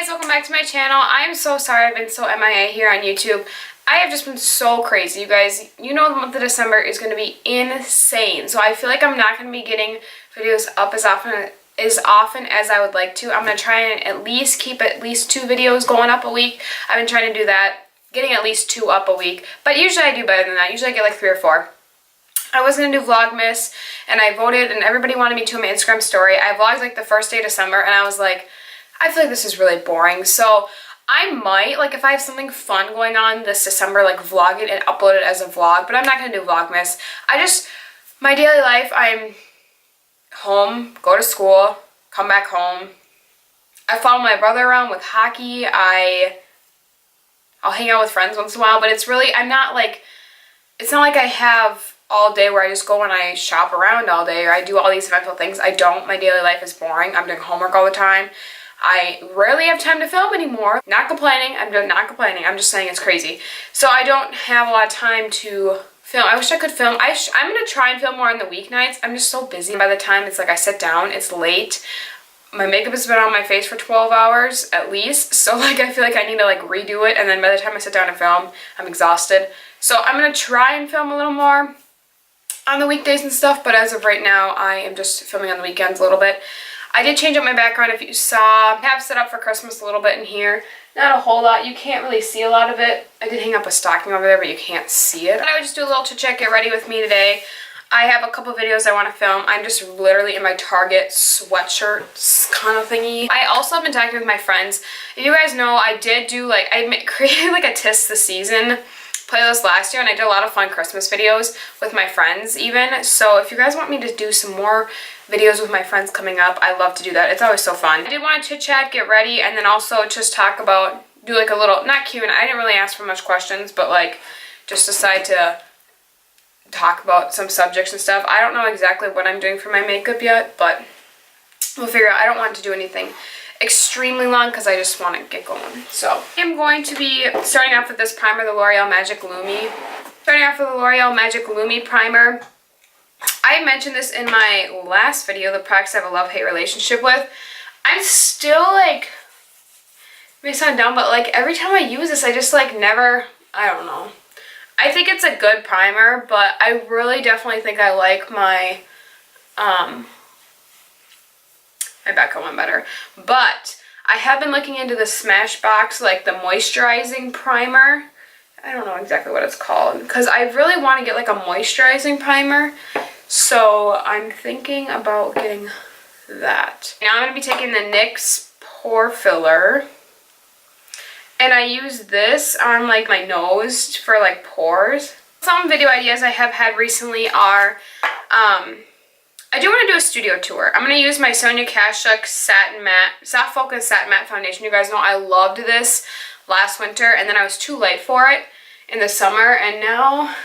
guys, welcome back to my channel. I'm so sorry I've been so MIA here on YouTube. I have just been so crazy, you guys. You know the month of December is going to be insane. So I feel like I'm not going to be getting videos up as often as I would like to. I'm going to try and at least keep at least 2 videos going up a week. I've been trying to do that, getting at least 2 up a week. But usually I do better than that. Usually I get like 3 or 4. I was going to do Vlogmas, and I voted, and everybody wanted me to on my Instagram story. I vlogged like the first day of December, and I was like, I feel like this is really boring. So I might, like if I have something fun going on this December, like vlog it and upload it as a vlog, but I'm not going to do Vlogmas. My daily life, I'm home, go to school, come back home. I follow my brother around with hockey. I'll hang out with friends once in a while, but it's not like I have all day where I just go and I shop around all day or I do all these eventful things. I don't. My daily life is boring. I'm doing homework all the time. I rarely have time to film anymore. Not complaining. I'm not complaining. I'm just saying it's crazy. So I don't have a lot of time to film. I wish I could film. I'm going to try and film more on the weeknights. I'm just so busy. By the time it's like I sit down, it's late. My makeup has been on my face for 12 hours at least. So like I feel like I need to like redo it. And then by the time I sit down and film, I'm exhausted. So I'm going to try and film a little more on the weekdays and stuff. But as of right now, I am just filming on the weekends a little bit. I did change up my background, if you saw. I have set up for Christmas a little bit in here. Not a whole lot. You can't really see a lot of it. I did hang up a stocking over there, but you can't see it. I would just do a little chit-chat, get ready with me today. I have a couple videos I want to film. I'm just literally in my Target sweatshirt kind of thingy. I also have been talking with my friends. If you guys know, I did do like, created like a Tis the Season playlist last year, and I did a lot of fun Christmas videos with my friends even. So if you guys want me to do some more videos with my friends coming up, I love to do that. It's always so fun. I did want to chit chat, get ready, and then also just talk about, do like a little, not Q&A, I didn't really ask for much questions, but like just decide to talk about some subjects and stuff. I don't know exactly what I'm doing for my makeup yet, but we'll figure out. I don't want to do anything extremely long because I just want to get going. So I'm going to be starting off with this primer, the L'Oreal Magic Lumi. Starting off with the L'Oreal Magic Lumi primer. I mentioned this in my last video, the products I have a love-hate relationship with. I'm still like, it may sound dumb, but like every time I use this, I just like never, I don't know. I think it's a good primer, but I really definitely think I like my Becca one better. But I have been looking into the Smashbox, like the moisturizing primer. I don't know exactly what it's called because I really want to get like a moisturizing primer. So I'm thinking about getting that. Now I'm going to be taking the NYX Pore Filler. And I use this on like my nose for like pores. Some video ideas I have had recently are, I do want to do a studio tour. I'm going to use my Sonia Kashuk Satin Matte, Soft Focus Satin Matte Foundation. You guys know I loved this last winter, and then I was too light for it in the summer, and now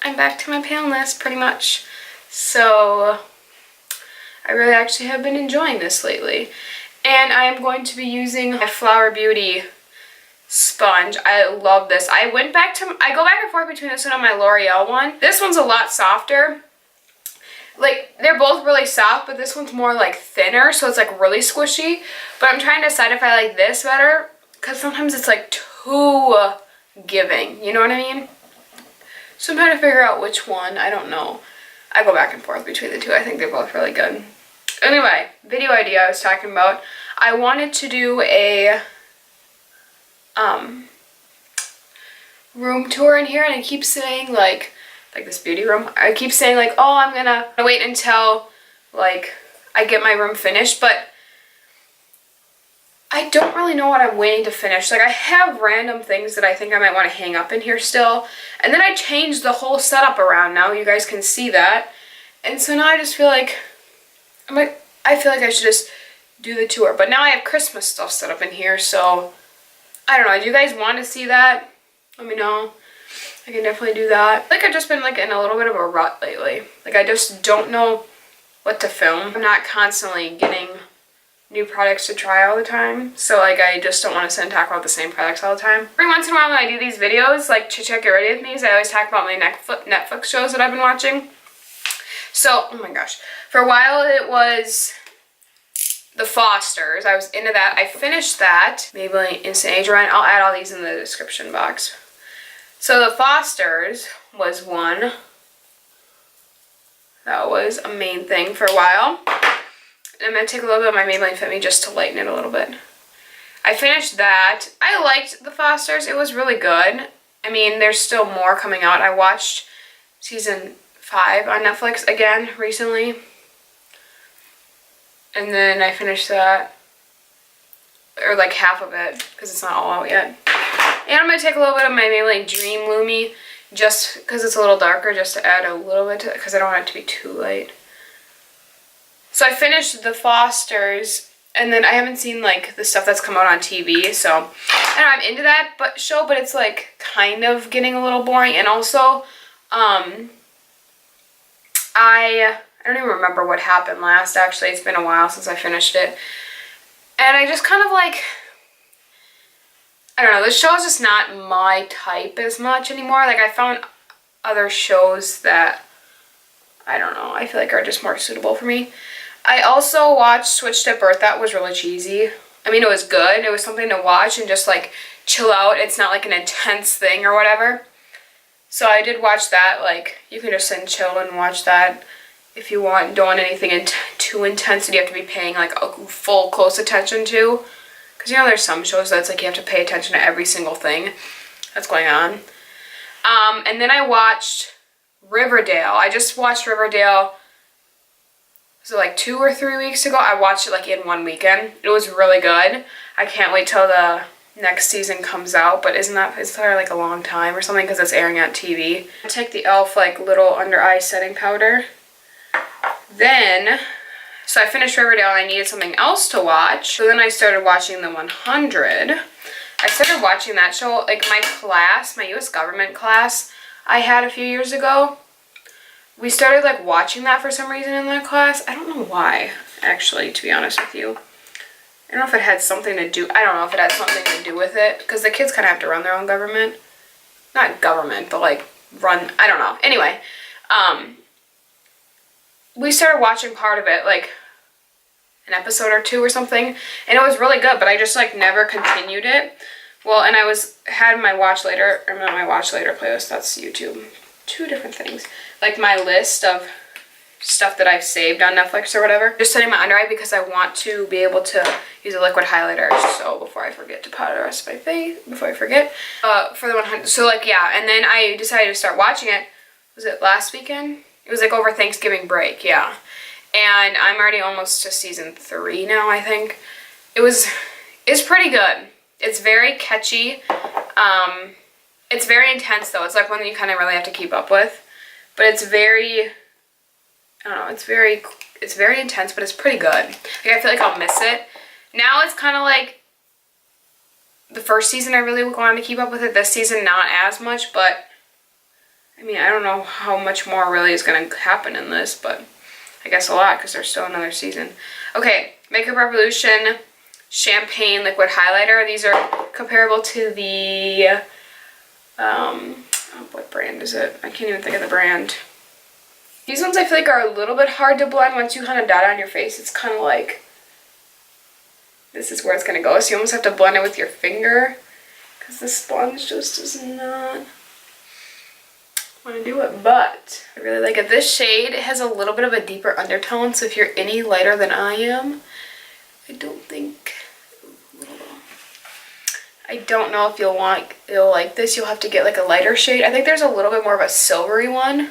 I'm back to my paleness pretty much. So I really actually have been enjoying this lately. And I am going to be using my Flower Beauty sponge. I love this. I go back and forth between this one and my L'Oreal one. This one's a lot softer. Like, they're both really soft, but this one's more like thinner, so it's like really squishy. But I'm trying to decide if I like this better, because sometimes it's like too giving, you know what I mean? So I'm trying to figure out which one. I don't know. I go back and forth between the two. I think they're both really good. Anyway, video idea I was talking about. I wanted to do a room tour in here, and I keep saying like this beauty room. I keep saying like, oh, I'm gonna wait until like I get my room finished, but I don't really know what I'm waiting to finish. Like I have random things that I think I might want to hang up in here still, and then I changed the whole setup around. Now you guys can see that, and so now I just feel like I feel like I should just do the tour. But now I have Christmas stuff set up in here, so I don't know. Do you guys want to see that? Let me know. I can definitely do that. I feel like I've just been like in a little bit of a rut lately. Like I just don't know what to film. I'm not constantly getting new products to try all the time. So like I just don't want to sit and talk about the same products all the time. Every once in a while when I do these videos, like Chit-Chat Get Ready With Me, I always talk about my Netflix shows that I've been watching. So, oh my gosh. For a while it was the Fosters. I was into that. I finished that. Maybelline Instant Age Rewind. I'll add all these in the description box. So the Fosters was one. That was a main thing for a while. And I'm going to take a little bit of my Maybelline Fit Me just to lighten it a little bit. I finished that. I liked the Fosters. It was really good. I mean, there's still more coming out. I watched season 5 on Netflix again recently. And then I finished that. Or like half of it, because it's not all out yet. And I'm going to take a little bit of my Maybelline Dream Lumi, just because it's a little darker, just to add a little bit to it, because I don't want it to be too light. So I finished the Fosters, and then I haven't seen like the stuff that's come out on TV, so I don't know, I'm into that show, but it's like kind of getting a little boring. And also, I don't even remember what happened last, actually. It's been a while since I finished it. And I just kind of like, I don't know, this show is just not my type as much anymore. Like, I found other shows that, I don't know, I feel like are just more suitable for me. I also watched Switched at Birth. That was really cheesy. I mean, it was good. It was something to watch and just like chill out. It's not like an intense thing or whatever. So I did watch that. Like, you can just sit and chill and watch that if you want. Don't want anything too intense that you have to be paying like a full close attention to. Because, you know, there's some shows that's like you have to pay attention to every single thing that's going on. And then I watched Riverdale. I just watched Riverdale, so like 2 or 3 weeks ago. I watched it like in one weekend. It was really good. I can't wait till the next season comes out, but isn't there like a long time or something because it's airing on TV. I take the e.l.f. like little under eye setting powder. Then, so I finished Riverdale and I needed something else to watch. So then I started watching The 100. I started watching that show, like my class, my U.S. government class I had a few years ago. We started like watching that for some reason in that class. I don't know why, actually, to be honest with you. I don't know if it had something to do, I don't know if it had something to do with it, because the kids kind of have to run their own government. Not government, but like run, I don't know. Anyway, we started watching part of it, like an episode or 2 or something, and it was really good, but I just like never continued it. Well, and I had my watch later, or not my watch later playlist, that's YouTube. 2 different things. Like my list of stuff that I've saved on Netflix or whatever. Just setting my under eye because I want to be able to use a liquid highlighter, so before I forget to powder the rest of my face, before I forget. For the 100, so like yeah, and then I decided to start watching it. Was it last weekend? It was like over Thanksgiving break, yeah. And I'm already almost to season 3 now, I think. It's pretty good. It's very catchy. It's very intense though. It's like one that you kind of really have to keep up with. But it's very, I don't know, it's very intense, but it's pretty good. Like, I feel like I'll miss it. Now it's kind of like the first season I really wanted to keep up with it. This season not as much, but I mean, I don't know how much more really is going to happen in this, but I guess a lot because there's still another season. Okay, Makeup Revolution Champagne Liquid Highlighter. These are comparable to the, what brand is it? I can't even think of the brand. These ones I feel like are a little bit hard to blend once you kind of dot it on your face. It's kind of like, this is where it's going to go. So you almost have to blend it with your finger because the sponge just does not want to do it. But I really like it. This shade has a little bit of a deeper undertone. So if you're any lighter than I am, I don't know if you'll like this. You'll have to get like a lighter shade. I think there's a little bit more of a silvery one.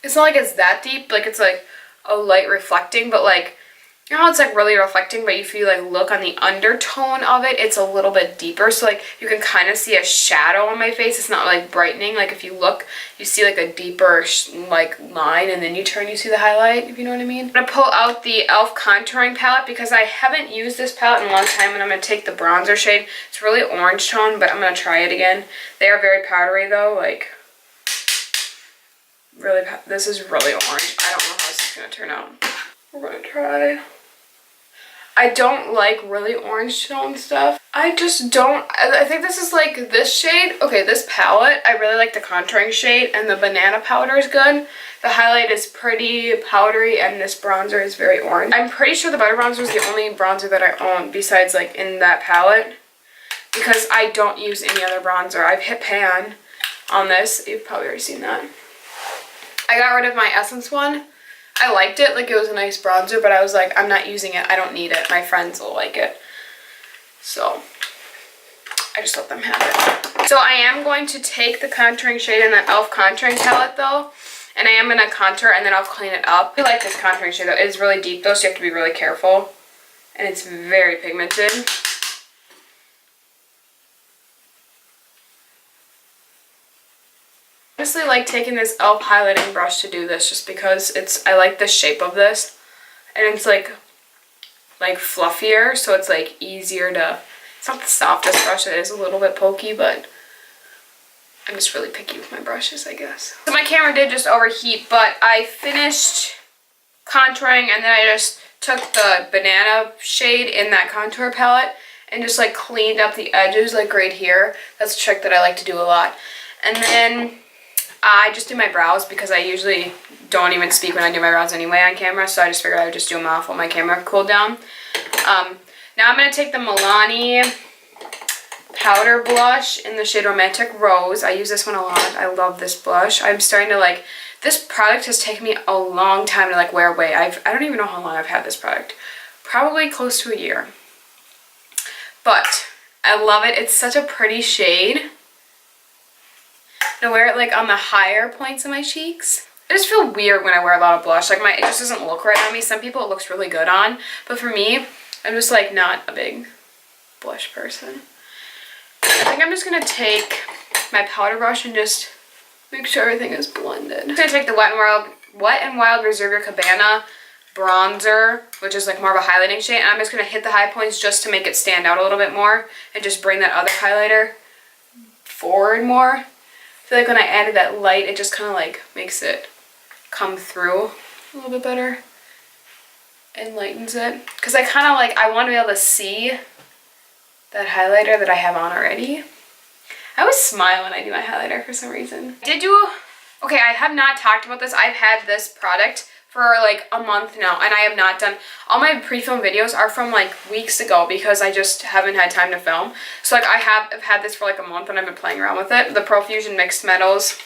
It's not like it's that deep, like it's like a light reflecting, but like, you know how it's like really reflecting, but if you like look on the undertone of it, it's a little bit deeper. So like you can kind of see a shadow on my face. It's not like brightening. Like if you look, you see like a deeper like line, and then you turn, you see the highlight, if you know what I mean. I'm gonna pull out the e.l.f. contouring palette because I haven't used this palette in a long time, and I'm gonna take the bronzer shade. It's really orange tone, but I'm gonna try it again. They are very powdery though, like really, this is really orange. I don't know how this is gonna turn out. We're gonna try. I don't like really orange tone stuff. I just don't. I think this is like this shade. Okay, this palette, I really like the contouring shade, and the banana powder is good. The highlight is pretty powdery, and this bronzer is very orange. I'm pretty sure the Butter Bronzer is the only bronzer that I own besides like in that palette, because I don't use any other bronzer. I've hit pan on this. You've probably already seen that. I got rid of my Essence one. I liked it, like it was a nice bronzer, but I was like, I'm not using it. I don't need it. My friends will like it. So I just let them have it. So I am going to take the contouring shade in that e.l.f. contouring palette though, and I am going to contour and then I'll clean it up. I like this contouring shade though. It is really deep though, so you have to be really careful. And it's very pigmented. I honestly like taking this e.l.f. highlighting brush to do this just because I like the shape of this, and it's like fluffier, so it's like easier to, it's not the softest brush, it is a little bit pokey, but I'm just really picky with my brushes, I guess. So my camera did just overheat, but I finished contouring and then I just took the banana shade in that contour palette and just like cleaned up the edges like right here. That's a trick that I like to do a lot. And then I just do my brows because I usually don't even speak when I do my brows anyway on camera, so I just figured I would just do them off while my camera cooled down. Now I'm going to take the Milani powder blush in the shade Romantic Rose. I use this one a lot. I love this blush. I'm starting to like, this product has taken me a long time to like wear away. I don't even know how long I've had this product. Probably close to a year. But I love it. It's such a pretty shade. I wear it like on the higher points of my cheeks. I just feel weird when I wear a lot of blush. Like it just doesn't look right on me. Some people it looks really good on, but for me, I'm just like not a big blush person. I think I'm just gonna take my powder brush and just make sure everything is blended. I'm gonna take the Wet n Wild Reserve Your Cabana bronzer, which is like more of a highlighting shade, and I'm just gonna hit the high points just to make it stand out a little bit more and just bring that other highlighter forward more. I feel like when I added that light, it just kind of like makes it come through a little bit better and lightens it. Because I kind of like, I want to be able to see that highlighter that I have on already. I always smile when I do my highlighter for some reason. Okay, I have not talked about this. I've had this product for like a month now, and I have not done, all my pre-film videos are from like weeks ago because I just haven't had time to film. So like I've had this for like a month and I've been playing around with it. The Profusion Mixed Metals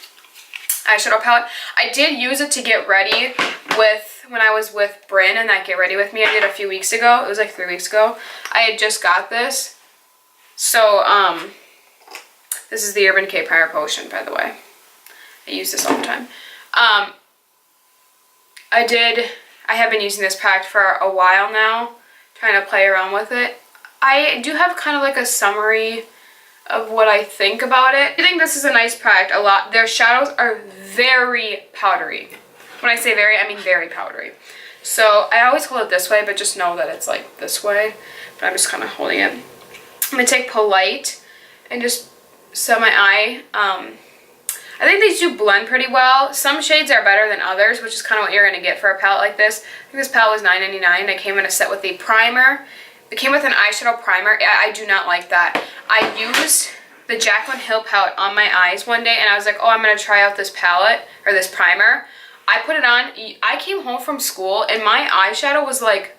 eyeshadow palette. I did use it to get ready with, when I was with Bryn and that Get Ready With Me I did a few weeks ago. It was like 3 weeks ago. I had just got this. So, this is the Urban Decay Primer Potion, by the way. I use this all the time. I have been using this product for a while now, trying to play around with it. I do have kind of like a summary of what I think about it. I think this is a nice product a lot. Their shadows are very powdery. When I say very, I mean very powdery. So I always hold it this way, but just know that it's like this way. But I'm just kind of holding it. I'm going to take Polite and just set my eye. I think these do blend pretty well. Some shades are better than others, which is kind of what you're going to get for a palette like this. I think this palette was $9.99. It came in a set with the primer. It came with an eyeshadow primer. I do not like that. I used the Jaclyn Hill palette on my eyes one day, and I was like, oh, I'm going to try out this palette, or this primer. I put it on. I came home from school, and my eyeshadow was like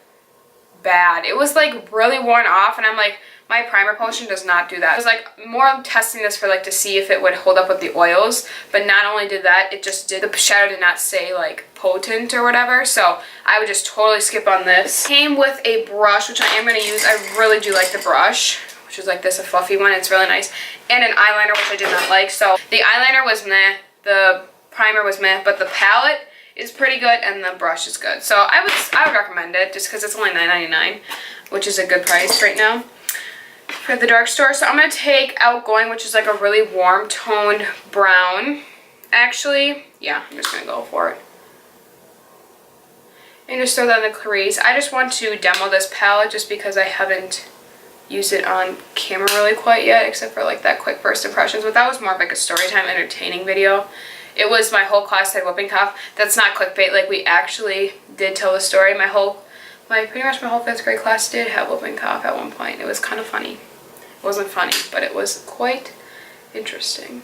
bad. It was like really worn off, and I'm like, my primer potion does not do that. I was like more testing this for like to see if it would hold up with the oils, but not only did that, it just did, the shadow did not say like potent or whatever, so I would just totally skip on this. Came with a brush, which I am going to use. I really do like the brush, which is like this, a fluffy one. It's really nice. And an eyeliner, which I did not like. So the eyeliner was meh, the primer was meh, but the palette is pretty good and the brush is good. So I would recommend it just because it's only $9.99, which is a good price right now for the dark store. So I'm going to take Outgoing, which is like a really warm toned brown. Actually, yeah, I'm just going to go for it. And just throw that in the crease. I just want to demo this palette just because I haven't used it on camera really quite yet, except for like that quick first impressions. But that was more of like a storytime entertaining video. It was my whole class had whooping cough. That's not clickbait. Like we actually did tell the story. My whole pretty much my whole 5th grade class did have whooping cough at one point. It was kind of funny. It wasn't funny, but it was quite interesting.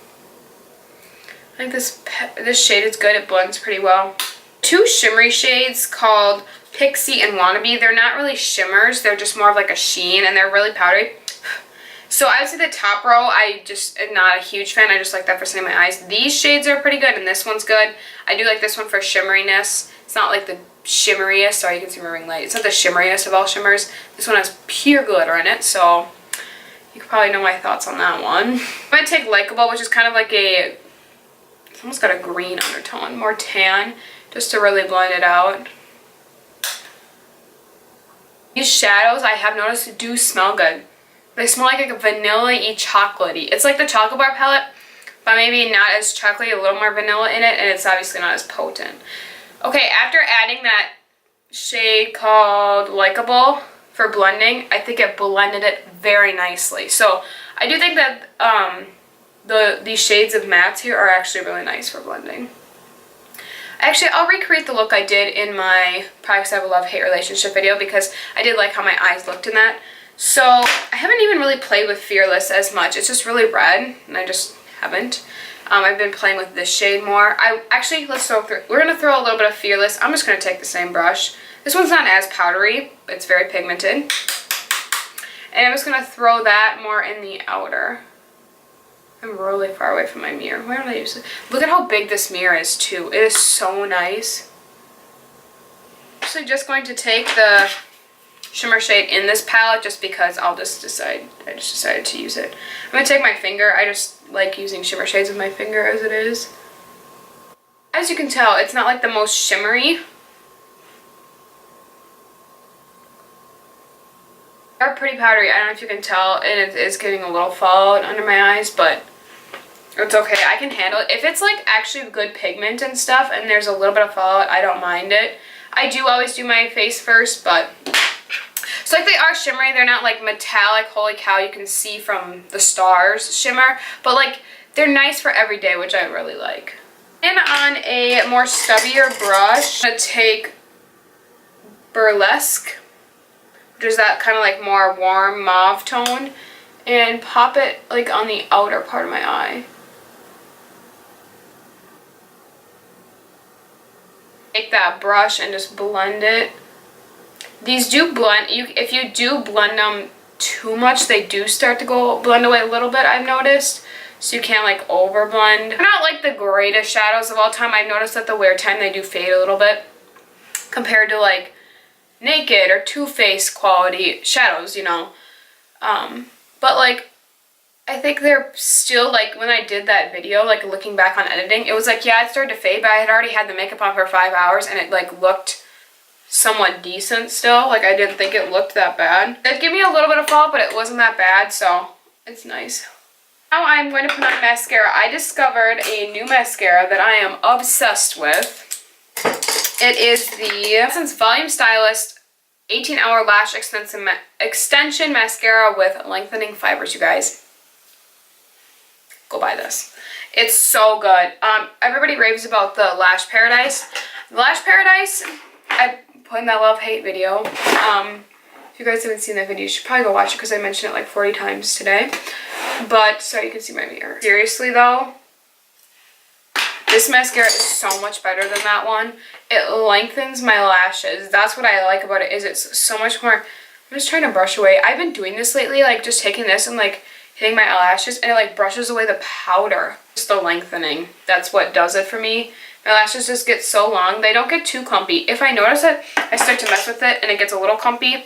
I think this shade is good. It blends pretty well. 2 shimmery shades called Pixie and Wannabe. They're not really shimmers. They're just more of like a sheen, and they're really powdery. So I would say the top row, I just am not a huge fan. I just like that for setting my eyes. These shades are pretty good, and this one's good. I do like this one for shimmeriness. It's not like the shimmeriest. Sorry, you can see my ring light. It's not the shimmeriest of all shimmers. This one has pure glitter in it, so you can probably know my thoughts on that one. I'm going to take Likeable, which is kind of like it's almost got a green undertone, more tan, just to really blend it out. These shadows, I have noticed, do smell good. They smell like a vanilla-y chocolatey. It's like the chocolate bar palette, but maybe not as chocolatey, a little more vanilla in it, and it's obviously not as potent. Okay, after adding that shade called Likeable for blending, I think it blended it very nicely. So I do think that these shades of mattes here are actually really nice for blending. Actually, I'll recreate the look I did in my Products I Have a Love-Hate Relationship video because I did like how my eyes looked in that. So I haven't even really played with Fearless as much. It's just really red, and I just haven't. I've been playing with this shade more. We're going to throw a little bit of Fearless. I'm just going to take the same brush. This one's not as powdery. It's very pigmented. And I'm just going to throw that more in the outer. I'm really far away from my mirror. Where did I use it? Look at how big this mirror is too. It is so nice. I'm actually just going to take the shimmer shade in this palette just because I just decided to use it. I'm going to take my finger. I just like using shimmer shades with my finger as it is. As you can tell, it's not like the most shimmery. They're pretty powdery. I don't know if you can tell, and it is getting a little fallout under my eyes, but it's okay. I can handle it. If it's like actually good pigment and stuff and there's a little bit of fallout, I don't mind it. I do always do my face first, but so like they are shimmery. They're not like metallic, holy cow, you can see from the stars shimmer, but like they're nice for every day, which I really like. And on a more stubbier brush, I'm going to take Burlesque, which is that kind of like more warm mauve tone, and pop it like on the outer part of my eye. Take that brush and just blend it. These do blend, if you do blend them too much, they do start to blend away a little bit, I've noticed. So you can't like over blend. They're not like the greatest shadows of all time. I've noticed that the wear time they do fade a little bit compared to like Naked or Too Faced quality shadows, you know. But like I think they're still, like when I did that video, like looking back on editing, it was like, yeah, it started to fade, but I had already had the makeup on for 5 hours and it like looked somewhat decent still. Like I didn't think it looked that bad. It gave me a little bit of fall, but it wasn't that bad, so it's nice. Now I'm going to put on mascara. I discovered a new mascara that I am obsessed with. It is the Essence Volume Stylist 18-Hour Lash Extension Mascara with Lengthening Fibers, you guys. Go buy this. It's so good. Everybody raves about the Lash Paradise. The Lash Paradise, I put in that love-hate video. If you guys haven't seen that video, you should probably go watch it because I mentioned it like 40 times today. But, sorry, you can see my mirror. Seriously though, this mascara is so much better than that one. It lengthens my lashes. That's what I like about it, is it's so much more. I'm just trying to brush away. I've been doing this lately, like just taking this and like hitting my eyelashes, and it like brushes away the powder. Just the lengthening. That's what does it for me. My lashes just get so long. They don't get too clumpy. If I notice that I start to mess with it and it gets a little clumpy,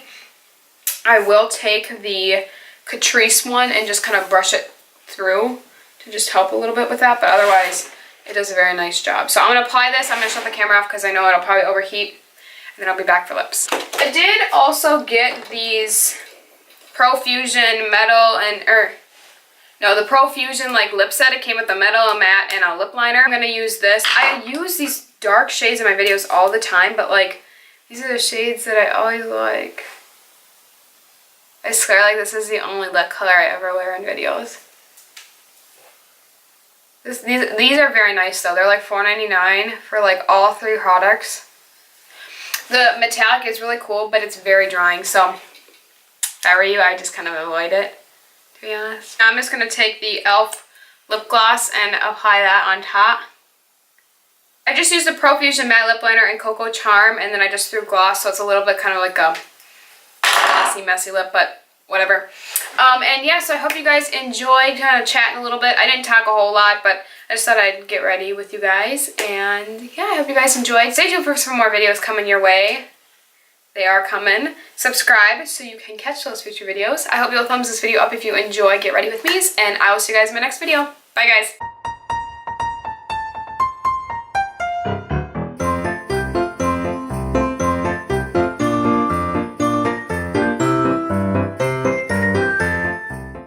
I will take the Catrice one and just kind of brush it through to just help a little bit with that, but otherwise it does a very nice job. So I'm going to apply this. I'm going to shut the camera off because I know it'll probably overheat, and then I'll be back for lips. I did also get these Profusion metal and, the Profusion like lip set. It came with a metal, a matte, and a lip liner. I'm going to use this. I use these dark shades in my videos all the time, but like these are the shades that I always like. I swear like this is the only lip color I ever wear in videos. These are very nice though. They're like $4.99 for like all 3 products. The metallic is really cool, but it's very drying, so if I were you, I just kind of avoid it, to be honest. Now I'm just going to take the e.l.f. lip gloss and apply that on top. I just used the Profusion Matte Lip Liner and Cocoa Charm, and then I just threw gloss, so it's a little bit kind of like a glossy, messy lip, but whatever. And yeah, so I hope you guys enjoyed kind of chatting a little bit. I didn't talk a whole lot, but I just thought I'd get ready with you guys. And yeah, I hope you guys enjoyed. Stay tuned for some more videos coming your way. They are coming. Subscribe so you can catch those future videos. I hope you'll thumbs this video up if you enjoy Get Ready With Me's, and I will see you guys in my next video. Bye, guys.